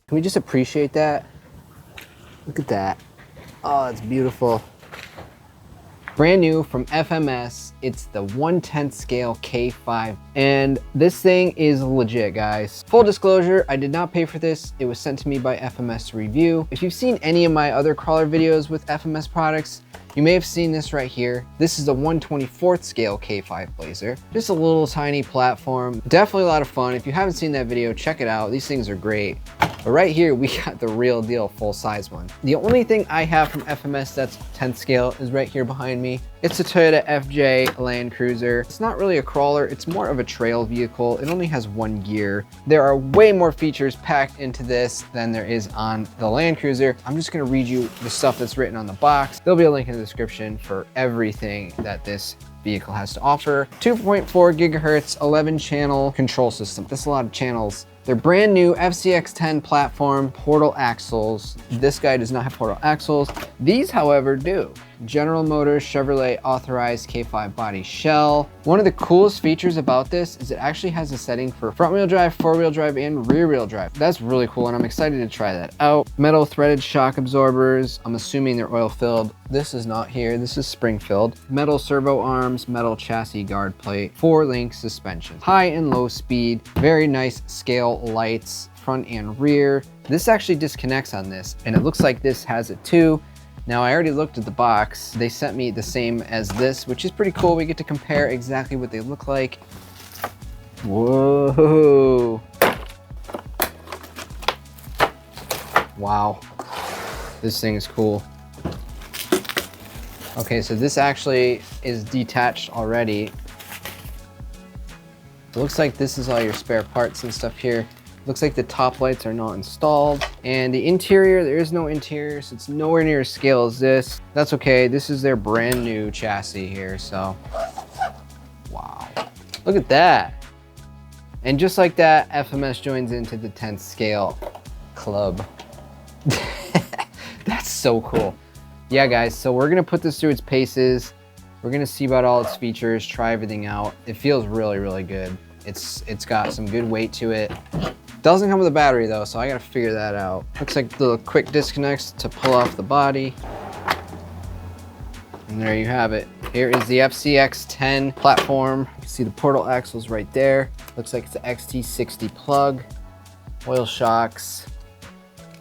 Can we just appreciate that? Look at that. Oh, it's beautiful. Brand new from FMS, it's the 1/10 scale K5. And this thing is legit, guys. Full disclosure, I did not pay for this. It was sent to me by FMS to review. If you've seen any of my other crawler videos with FMS products, you may have seen this right here. This is the 1/24 scale K5 Blazer. Just a little tiny platform. Definitely a lot of fun. If you haven't seen that video, check it out. These things are great. But right here, we got the real deal full-size one. The only thing I have from FMS that's 10th scale is right here behind me. It's a Toyota FJ Land Cruiser. It's not really a crawler, it's more of a trail vehicle. It only has one gear. There are way more features packed into this than there is on the Land Cruiser. I'm just gonna read you the stuff that's written on the box. There'll be a link in the description for everything that this vehicle has to offer. 2.4 gigahertz, 11 channel control system. That's a lot of channels. They're brand new FCX10 platform, portal axles. This guy does not have portal axles. These, however, do. General Motors Chevrolet authorized K5 body shell. One of the coolest features about this is it actually has a setting for front wheel drive, four wheel drive, and rear wheel drive. That's really cool, and I'm excited to try that out. Metal threaded shock absorbers. I'm assuming they're oil filled. This is not here, this is spring filled. Metal servo arms, metal chassis guard plate, 4-link suspension. High and low speed, very nice scale lights, front and rear. This actually disconnects on this, and it looks like this has it too. Now, I already looked at the box. They sent me the same as this, which is pretty cool. We get to compare exactly what they look like. Whoa. Wow. This thing is cool. Okay, so this actually is detached already. It looks like this is all your spare parts and stuff here. Looks like the top lights are not installed. And the interior, there is no interior, so it's nowhere near as scale as this. That's okay, this is their brand new chassis here, so. Wow, look at that. And just like that, FMS joins into the 10th scale club. That's so cool. Yeah, guys, so we're gonna put this through its paces. We're gonna see about all its features, try everything out. It feels really, really good. It's got some good weight to it. Doesn't come with a battery though, so I gotta figure that out. Looks like little quick disconnects to pull off the body. And there you have it. Here is the FCX10 platform. You can see the portal axles right there. Looks like it's an XT60 plug. Oil shocks.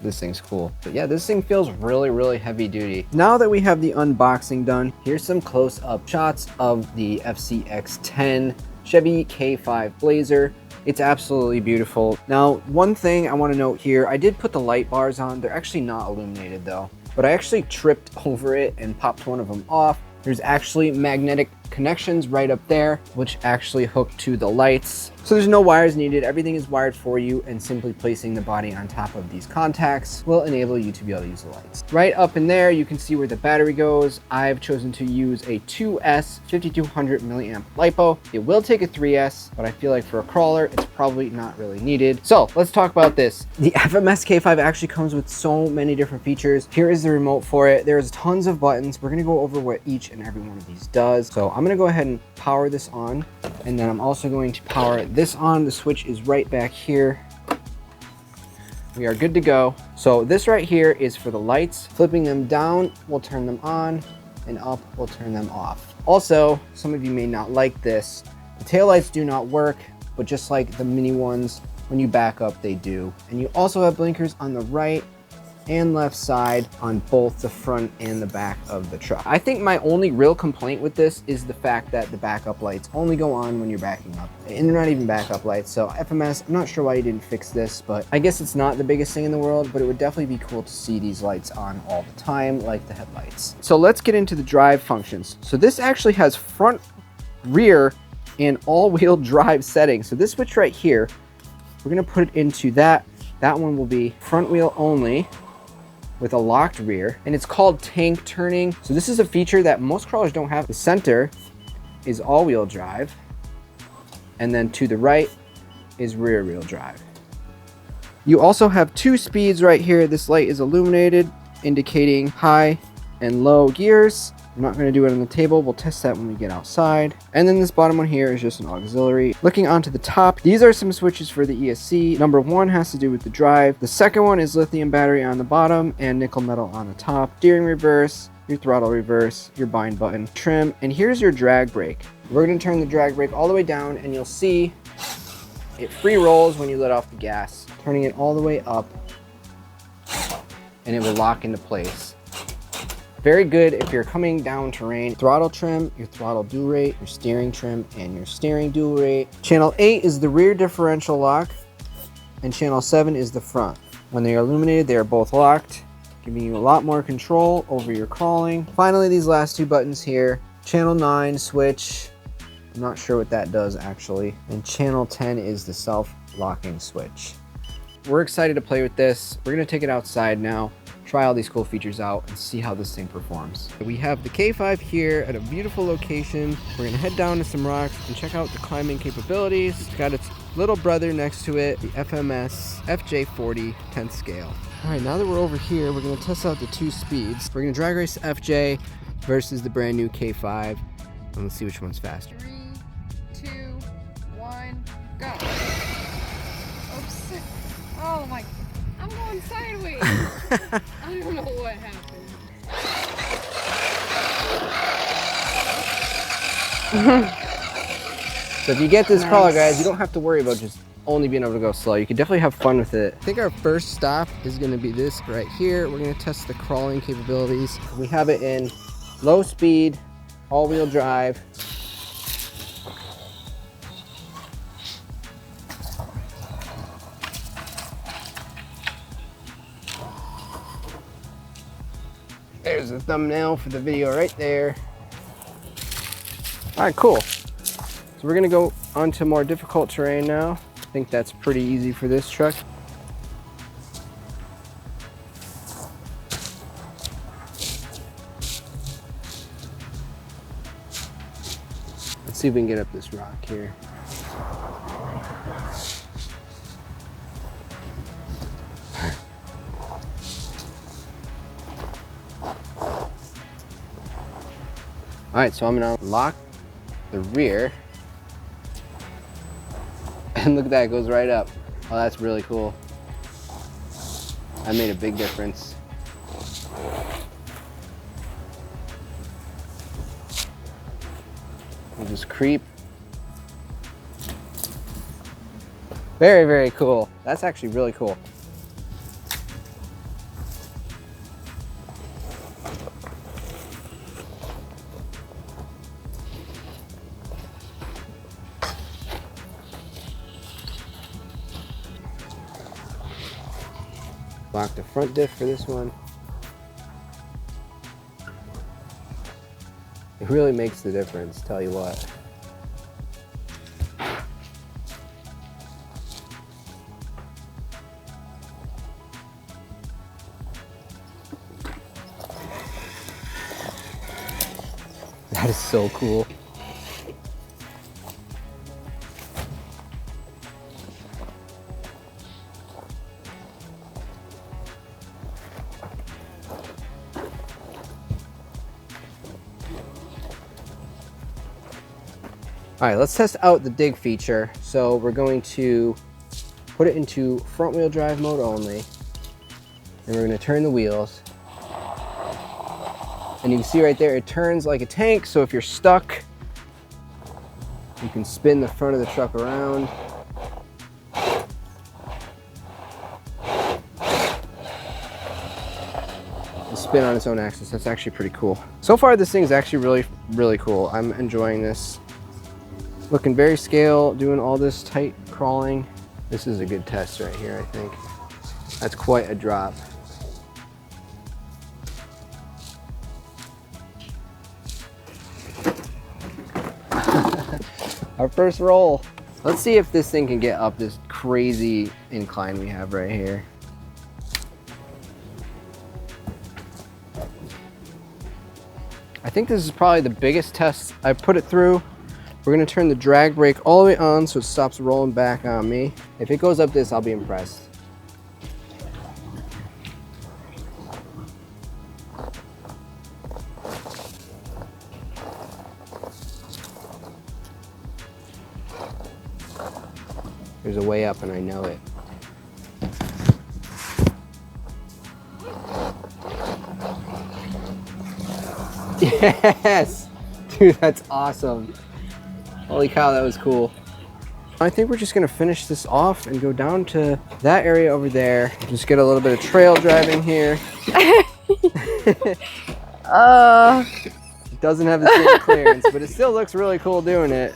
This thing's cool. But yeah, this thing feels really, really heavy duty. Now that we have the unboxing done, here's some close-up shots of the FCX10 Chevy K5 Blazer. It's absolutely beautiful. Now, one thing I want to note here, I did put the light bars on. They're actually not illuminated though, but I actually tripped over it and popped one of them off. There's actually magnetic connections right up there, which actually hook to the lights. So there's no wires needed. Everything is wired for you, and simply placing the body on top of these contacts will enable you to be able to use the lights. Right up in there, you can see where the battery goes. I've chosen to use a 2S 5200 milliamp LiPo. It will take a 3S, but I feel like for a crawler, it's probably not really needed. So let's talk about this. The FMS K5 actually comes with so many different features. Here is the remote for it. There's tons of buttons. We're gonna go over what each and every one of these does. So I'm gonna go ahead and power this on, and then I'm also going to power this on. The switch is right back here. We are good to go. So this right here is for the lights. Flipping them down will turn them on, and up will turn them off. Also, some of you may not like this. The taillights do not work, but just like the mini ones, when you back up, they do. And you also have blinkers on the right and left side on both the front and the back of the truck. I think my only real complaint with this is the fact that the backup lights only go on when you're backing up, and they're not even backup lights. So FMS, I'm not sure why you didn't fix this, but I guess it's not the biggest thing in the world, but it would definitely be cool to see these lights on all the time, like the headlights. So let's get into the drive functions. So this actually has front, rear, and all-wheel drive settings. So this switch right here, we're gonna put it into that. That one will be front wheel only, with a locked rear, and it's called tank turning. So this is a feature that most crawlers don't have. The center is all-wheel drive, and then to the right is rear-wheel drive. You also have 2 speeds right here. This light is illuminated, indicating high and low gears. I'm not going to do it on the table. We'll test that when we get outside. And then this bottom one here is just an auxiliary. Looking onto the top, these are some switches for the ESC. Number one has to do with the drive. The second one is lithium battery on the bottom and nickel metal on the top. Steering reverse, your throttle reverse, your bind button, trim, and here's your drag brake. We're going to turn the drag brake all the way down and you'll see it free rolls when you let off the gas. Turning it all the way up and it will lock into place. Very good if you're coming down terrain. Throttle trim, your throttle do rate, your steering trim, and your steering do rate. Channel 8 is the rear differential lock, and channel 7 is the front. When they are illuminated, they are both locked, giving you a lot more control over your crawling. Finally, these last two buttons here, channel 9 switch. I'm not sure what that does actually. And channel 10 is the self-locking switch. We're excited to play with this. We're gonna take it outside now, try all these cool features out and see how this thing performs. We have the K5 here at a beautiful location. We're gonna head down to some rocks and check out the climbing capabilities. It's got its little brother next to it, the FMS FJ40 10th scale. All right, now that we're over here, we're gonna test out the two speeds. We're gonna drag race the FJ versus the brand new K5. And let's see which one's faster. 3, 2, 1, go. Oops. Oh my, I'm going sideways. I don't know what happened. So if you get this crawler, guys, you don't have to worry about just only being able to go slow. You can definitely have fun with it. I think our first stop is gonna be this right here. We're gonna test the crawling capabilities. We have it in low speed, all-wheel drive. There's the thumbnail for the video right there. All right, cool. So we're gonna go onto more difficult terrain now. I think that's pretty easy for this truck. Let's see if we can get up this rock here. All right, so I'm gonna lock the rear. And look at that, it goes right up. Oh, that's really cool. That made a big difference. We'll just creep. Very, very cool. That's actually really cool. Lock the front diff for this one. It really makes the difference, tell you what. That is so cool. All right, let's test out the dig feature. So we're going to put it into front wheel drive mode only. And we're gonna turn the wheels. And you can see right there, it turns like a tank. So if you're stuck, you can spin the front of the truck around. And spin on its own axis. That's actually pretty cool. So far, this thing is actually really, really cool. I'm enjoying this. Looking very scale, doing all this tight crawling. This is a good test right here, I think. That's quite a drop. Our first roll. Let's see if this thing can get up this crazy incline we have right here. I think this is probably the biggest test I've put it through. We're gonna turn the drag brake all the way on so it stops rolling back on me. If it goes up this, I'll be impressed. There's a way up and I know it. Yes! Dude, that's awesome. Holy cow, that was cool. I think we're just gonna finish this off and go down to that area over there. Just get a little bit of trail driving here. It doesn't have the same clearance, but it still looks really cool doing it.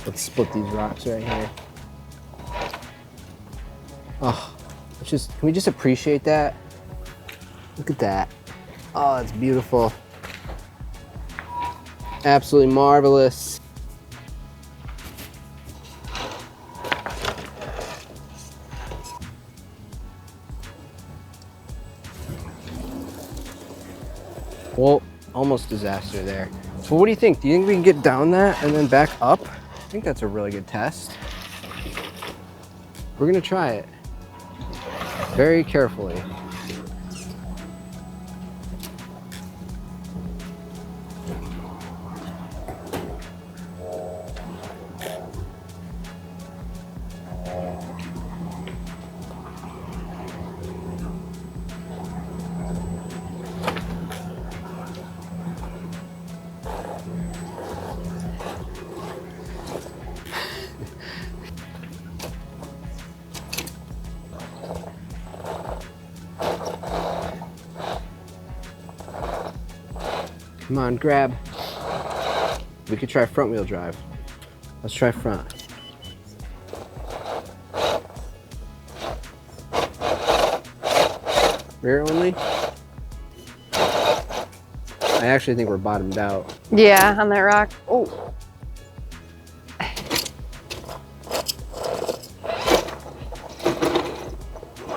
Let's split these rocks right here. Oh, can we just appreciate that? Look at that. Oh, it's beautiful. Absolutely marvelous. Well, almost disaster there. So what do you think? Do you think we can get down that and then back up? I think that's a really good test. We're gonna try it very carefully. Come on, grab. We could try front wheel drive. Let's try front. Rear only? I actually think we're bottomed out. Yeah, on that rock. Oh.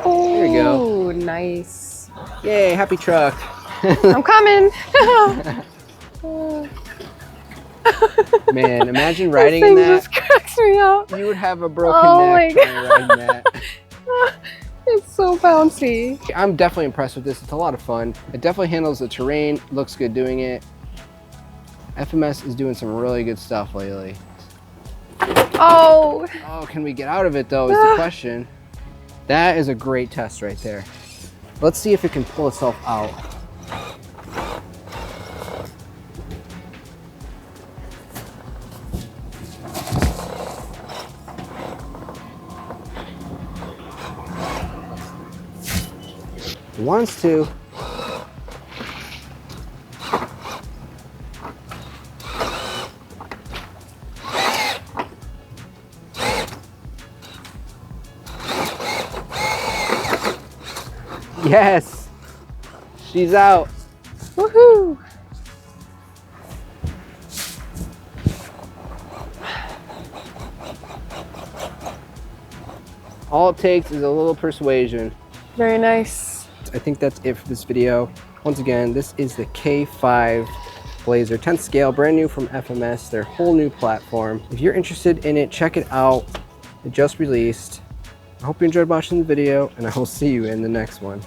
There you go. Oh, nice. Yay, happy truck. I'm coming. Man, imagine riding in This thing that. just cracks me up. You would have a broken neck when you're riding that. It's so bouncy. I'm definitely impressed with this. It's a lot of fun. It definitely handles the terrain. Looks good doing it. FMS is doing some really good stuff lately. Oh. Oh, can we get out of it though is the question. That is a great test right there. Let's see if it can pull itself out. It wants to. Yes, she's out. Woohoo. All it takes is a little persuasion. Very nice. I think that's it for this video. Once again, this is the K5 Blazer 10th scale, brand new from FMS, their whole new platform. If you're interested in it, check it out. It just released. I hope you enjoyed watching the video, and I will see you in the next one.